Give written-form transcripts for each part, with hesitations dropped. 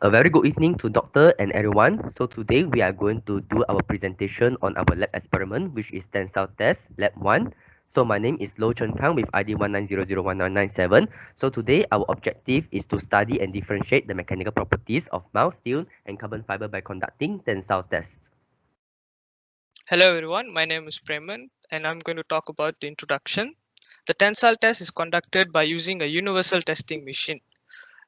A very good evening to doctor and everyone. So today we are going to do our presentation on our lab experiment, which is tensile test, lab 1. So my name is Lo Chen Kang with ID 19001997. So today our objective is to study and differentiate the mechanical properties of mild steel and carbon fiber by conducting tensile tests. Hello everyone, my name is Preman and I'm going to talk about the introduction. The tensile test is conducted by using a universal testing machine.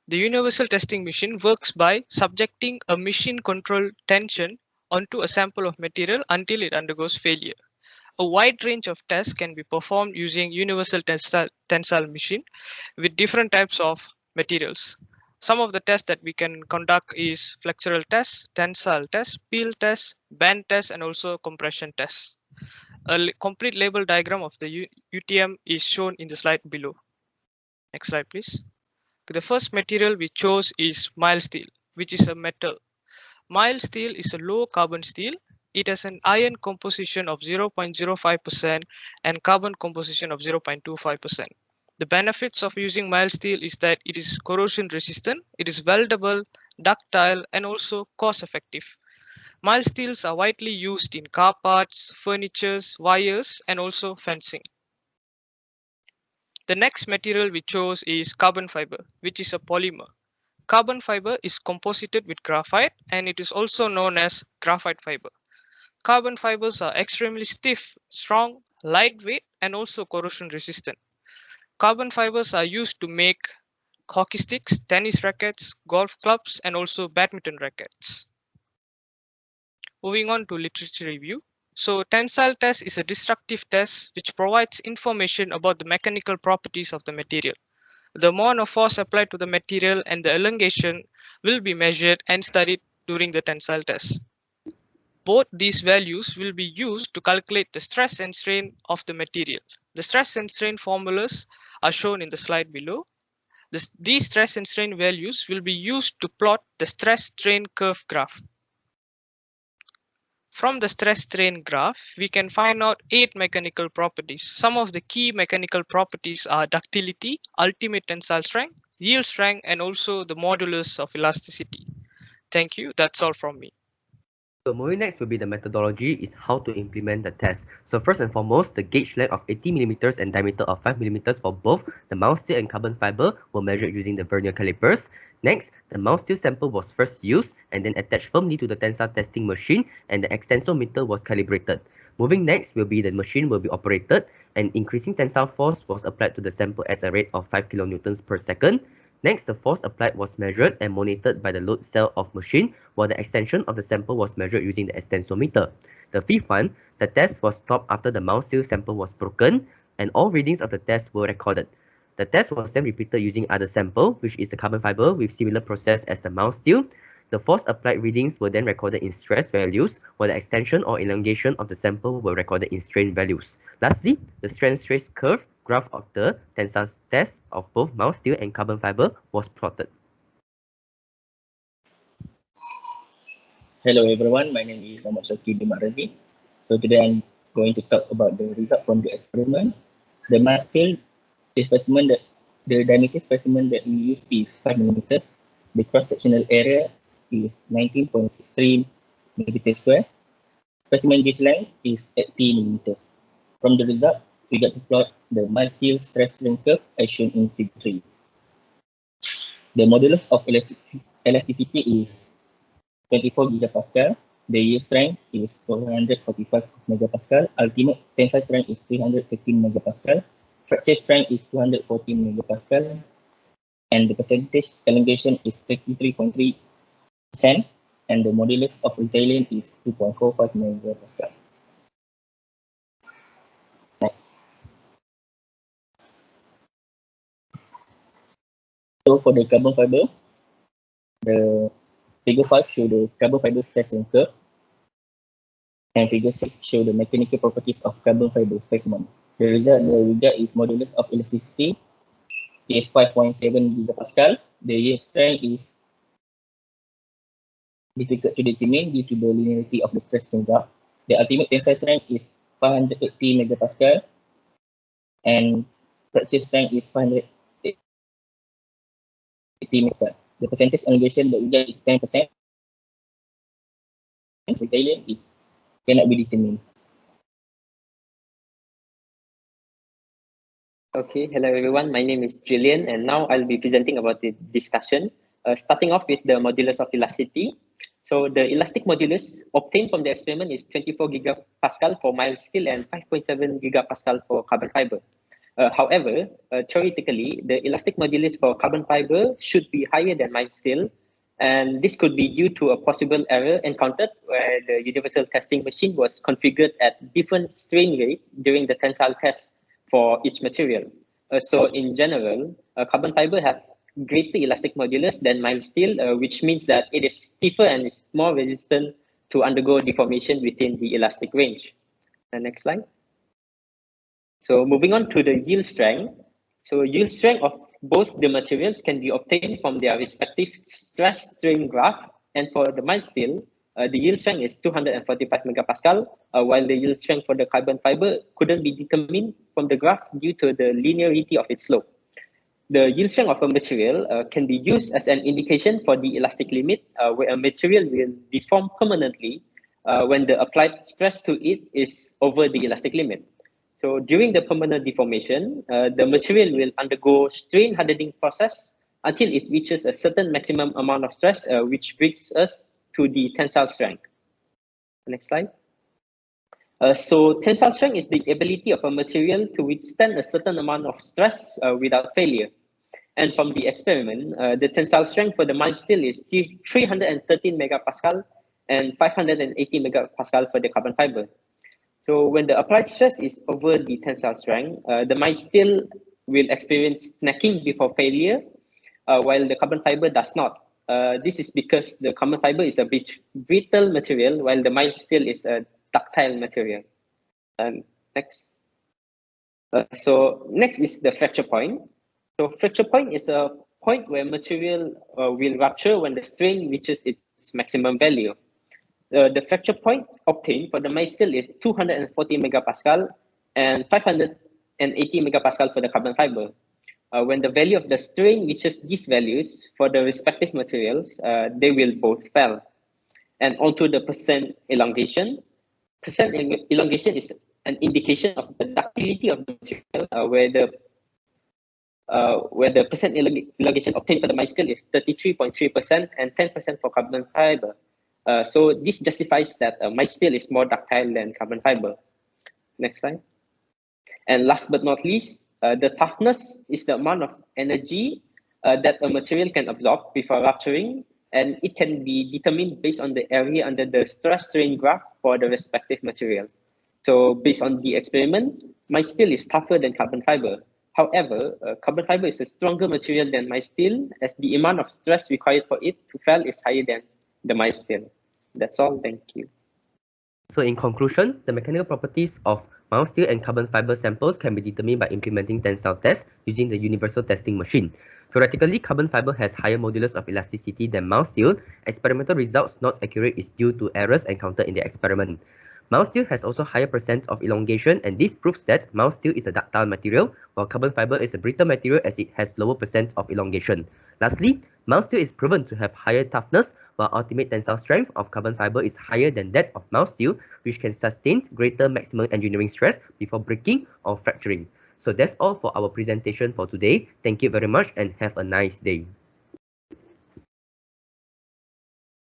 The universal testing machine works by subjecting a machine controlled tension onto a sample of material until it undergoes failure. A wide range of tests can be performed using universal tensile machine with different types of materials. Some of the tests that we can conduct is flexural test, tensile test, peel test, bend test, and also compression test. A complete label diagram of the UTM is shown in the slide below. Next slide, please. The first material we chose is mild steel, which is a metal. Mild steel is a low carbon steel. It has an iron composition of 0.05% and carbon composition of 0.25%. The benefits of using mild steel is that it is corrosion resistant, it is weldable, ductile, and also cost effective. Mild steels are widely used in car parts, furniture, wires, and also fencing. The next material we chose is carbon fiber, which is a polymer. Carbon fiber is composited with graphite and it is also known as graphite fiber. Carbon fibers are extremely stiff, strong, lightweight, and also corrosion resistant. Carbon fibers are used to make hockey sticks, tennis rackets, golf clubs, and also badminton rackets. Moving on to literature review. So tensile test is a destructive test which provides information about the mechanical properties of the material. The amount of force applied to the material and the elongation will be measured and studied during the tensile test. Both these values will be used to calculate the stress and strain of the material. The stress and strain formulas are shown in the slide below. These stress and strain values will be used to plot the stress strain curve graph. From the stress strain graph, we can find out 8 mechanical properties. Some of the key mechanical properties are ductility, ultimate tensile strength, yield strength, and also the modulus of elasticity. Thank you. That's all from me. So moving next will be the methodology is how to implement the test. So first and foremost, the gauge length of 80 mm and diameter of 5 mm for both the mild steel and carbon fiber were measured using the vernier calipers. Next, the mild steel sample was first used and then attached firmly to the tensile testing machine and the extensometer was calibrated. Moving next will be the machine will be operated and increasing tensile force was applied to the sample at a rate of 5 kilonewtons per second. Next, the force applied was measured and monitored by the load cell of machine, while the extension of the sample was measured using the extensometer. The fifth one, the test was stopped after the mild steel sample was broken, and all readings of the test were recorded. The test was then repeated using other sample, which is the carbon fiber with similar process as the mild steel. The force applied readings were then recorded in stress values, while the extension or elongation of the sample were recorded in strain values. Lastly, the strain-stress curve graph of the tensile test of both mild steel and carbon fiber was plotted. Hello everyone, my name is Muhammad Syakir Dimarazi. So today I'm going to talk about the result from the experiment. The mass scale, the diameter specimen that we use is 5 millimeters. The cross-sectional area is 19.63 millimeters square. Specimen gauge length is 80 millimeters. From the result, we get to plot the mild steel stress strain curve as shown in figure 3. The modulus of elasticity is 24 gigapascal. The yield strength is 445 megapascal. Ultimate tensile strength is 313 megapascal. Fracture strength is 214 megapascal. And the percentage elongation is 33.3%. And the modulus of resilience is 2.45 megapascal. Next. So for the carbon fiber, the figure 5 show the carbon fiber stress strain curve. And figure 6 show the mechanical properties of carbon fiber specimen. The result we get is modulus of elasticity is 5.7 gigapascal. The yield strength is difficult to determine due to the linearity of the stress strain graph. The ultimate tensile strength is 580 megapascal and fracture strength is 580 megapascal. the percentage elongation that we get is 10%. The failure is cannot be determined. Okay, hello everyone. My name is Julian, and now I'll be presenting about the discussion. Starting off with the modulus of elasticity. So the elastic modulus obtained from the experiment is 24 gigapascal for mild steel and 5.7 gigapascal for carbon fiber. However, theoretically, the elastic modulus for carbon fiber should be higher than mild steel, and this could be due to a possible error encountered where the universal testing machine was configured at different strain rate during the tensile test for each material. So in general, carbon fiber have greater elastic modulus than mild steel, which means that it is stiffer and is more resistant to undergo deformation within the elastic range. Next slide. So moving on to the yield strength. So yield strength of both the materials can be obtained from their respective stress strain graph. And for the mild steel, the yield strength is 245 megapascal, while the yield strength for the carbon fiber couldn't be determined from the graph due to the linearity of its slope. The yield strength of a material can be used as an indication for the elastic limit, where a material will deform permanently when the applied stress to it is over the elastic limit. So during the permanent deformation, the material will undergo strain hardening process until it reaches a certain maximum amount of stress, which brings us to the tensile strength. Next slide. So tensile strength is the ability of a material to withstand a certain amount of stress without failure. And from the experiment, the tensile strength for the mild steel is 313 megapascal and 580 megapascal for the carbon fiber. So when the applied stress is over the tensile strength, the mild steel will experience snacking before failure, while the carbon fiber does not. This is because the carbon fiber is a brittle material, while the mild steel is a ductile material. Next. So next is the fracture point. So fracture point is a point where material will rupture when the strain reaches its maximum value. The fracture point obtained for the mild steel is 240 megapascal and 580 megapascal for the carbon fiber. When the value of the strain reaches these values for the respective materials, they will both fail. And onto the percent elongation. Percent elongation is an indication of the ductility of the material, where the percent elongation obtained for the mild steel is 33.3% and 10% for carbon fiber. So this justifies that mild steel is more ductile than carbon fiber. Next slide. And last but not least, the toughness is the amount of energy that a material can absorb before rupturing, and it can be determined based on the area under the stress strain graph for the respective material. So based on the experiment, mild steel is tougher than carbon fiber. However, carbon fiber is a stronger material than mild steel, as the amount of stress required for it to fail is higher than the mild steel. That's all. Thank you. So in conclusion, the mechanical properties of mild steel and carbon fiber samples can be determined by implementing tensile tests using the universal testing machine. Theoretically, carbon fiber has higher modulus of elasticity than mild steel. Experimental results not accurate is due to errors encountered in the experiment. Mild steel has also higher percent of elongation, and this proves that mild steel is a ductile material, while carbon fiber is a brittle material as it has lower percent of elongation. Lastly, mild steel is proven to have higher toughness, while ultimate tensile strength of carbon fiber is higher than that of mild steel, which can sustain greater maximum engineering stress before breaking or fracturing. So that's all for our presentation for today. Thank you very much and have a nice day.